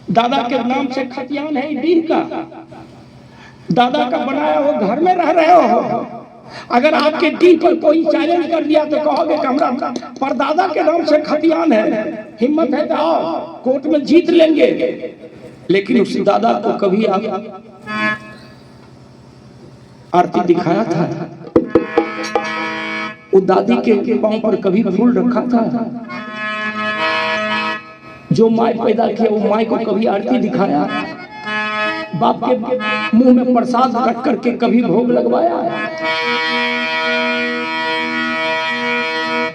दादा के नाम से खतियान है डीह का, दादा का बनाया वो घर में रह रहे हो। अगर आपके डीह पर कोई चैलेंज कर दिया तो कहोगे कि हमरा परदादा के नाम से खतियान है, हिम्मत है तो आओ कोर्ट में जीत लेंगे। लेकिन उस दादा को कभी आप आरती दिखाया था? वो दादी के पांव पर कभी फूल रखा था? जो माय पैदा किया वो माय को कभी आरती दिखाया? बाप के मुंह में प्रसाद रख करके कभी भोग लगवाया?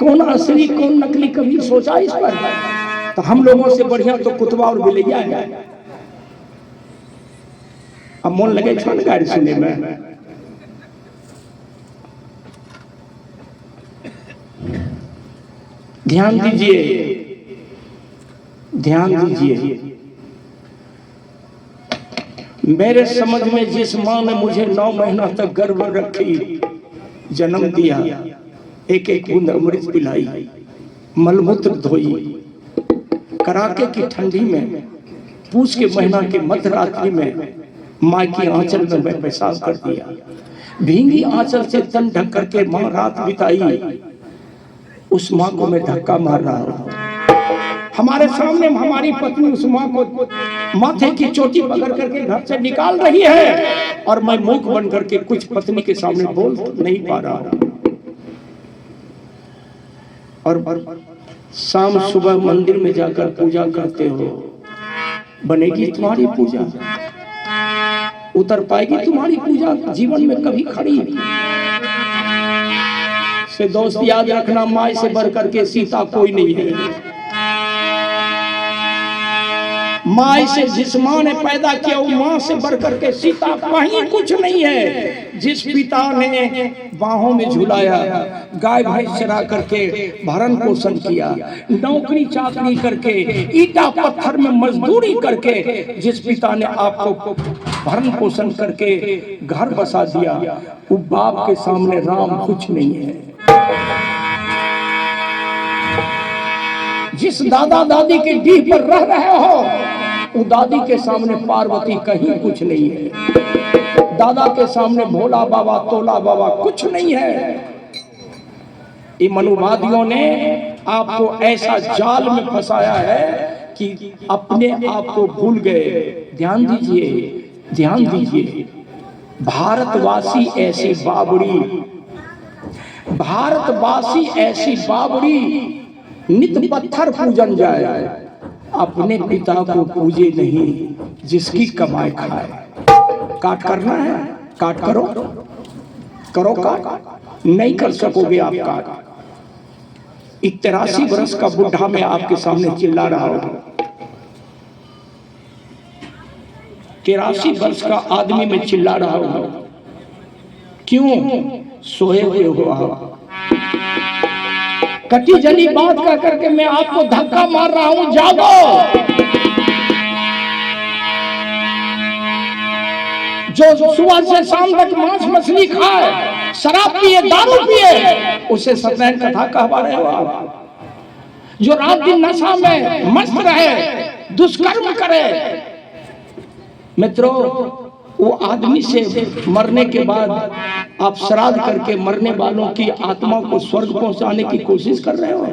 कौन असली कौन नकली कभी सोचा इस पर? तो हम लोगों से बढ़िया तो कुतवा और बिलैया है। अब मन लगे छन गाड़ी सुने में। ध्यान दीजिए, ध्यान दीजिए। मेरे समझ में जिस माँ ने मुझे 9 महीना तक गर्भ रखी, जन्म दिया, एक एक बूंद अमृत पिलाई, मलमूत्र धोई, कड़ाके की ठंडी में, पूछ के महीना के मध्य रात्रि में माँ की आंचल में मैं पेशाब कर दिया। भींगी आंचल से तन ढक करके माँ रात बिताई। उस माँ को मैं धक्का मार रहा हूँ। हमारे सामने हमारी पत्नी उस माँ को माथे की चोटी पकड़ करके घर से निकाल रही है और मैं मूक बन करके कुछ पत्नी के सामने बोल नहीं पा रहा हूँ। और शाम सुबह मंदिर में जाकर पूजा करते हो, बनेगी तुम्हारी पूजा? उतर पाएगी तुम्हारी पूजा जीवन में कभी खड़ी? से दोस्त याद रखना, माँ से बढ़ करके सीता कोई नहीं है। माँ से जिस माँ ने पैदा किया वो माँ से बढ़ करके सीता कहीं कुछ नहीं है। जिस पिता ने बाहों में झुलाया, गाय भैंस चरा करके भरण पोषण किया, नौकरी चाकरी करके, ईटा पत्थर में मजदूरी करके जिस पिता ने आपको भरण पोषण करके घर बसा दिया, वो बाप के सामने राम कुछ नहीं है। जिस दादा दादी के डीह पर रह रहे हो, वो दादी के सामने पार्वती कहीं कुछ नहीं है। दादा के सामने भोला बाबा तोला बाबा कुछ नहीं है। ये मनुवादियों ने आपको ऐसा जाल में फंसाया है कि अपने आप को भूल गए। ध्यान दीजिए, ध्यान दीजिए। भारतवासी ऐसी बाबरी, भारतवासी ऐसी बाबरी नित पत्थर पूजन जाए, अपने पिता को पूजे नहीं जिसकी कमाई खाए। काट करना है, काट करो, करो काट, नहीं कर सकोगे आप काट। 83 वर्ष का बुढ़ा मैं आपके सामने चिल्ला रहा हूं, 83 वर्ष का आदमी में चिल्ला रहा हूं। क्यों? सोए हुए हो। कटी जली बात कह करके मैं आपको धक्का मार रहा हूं, जागो। जो सुबह से शाम तक मांस मछली खाए, शराब पिए, दारू पिए, उसे सत्यनारायण कथा कहवा रहे हो आप। जो रात दिन नशा में मस्त रहे, दुष्कर्म करे, मित्रों, वो आदमी से मरने के बाद आप श्राद्ध करके मरने वालों की आत्मा को स्वर्ग पहुंचाने की कोशिश कर रहे हो।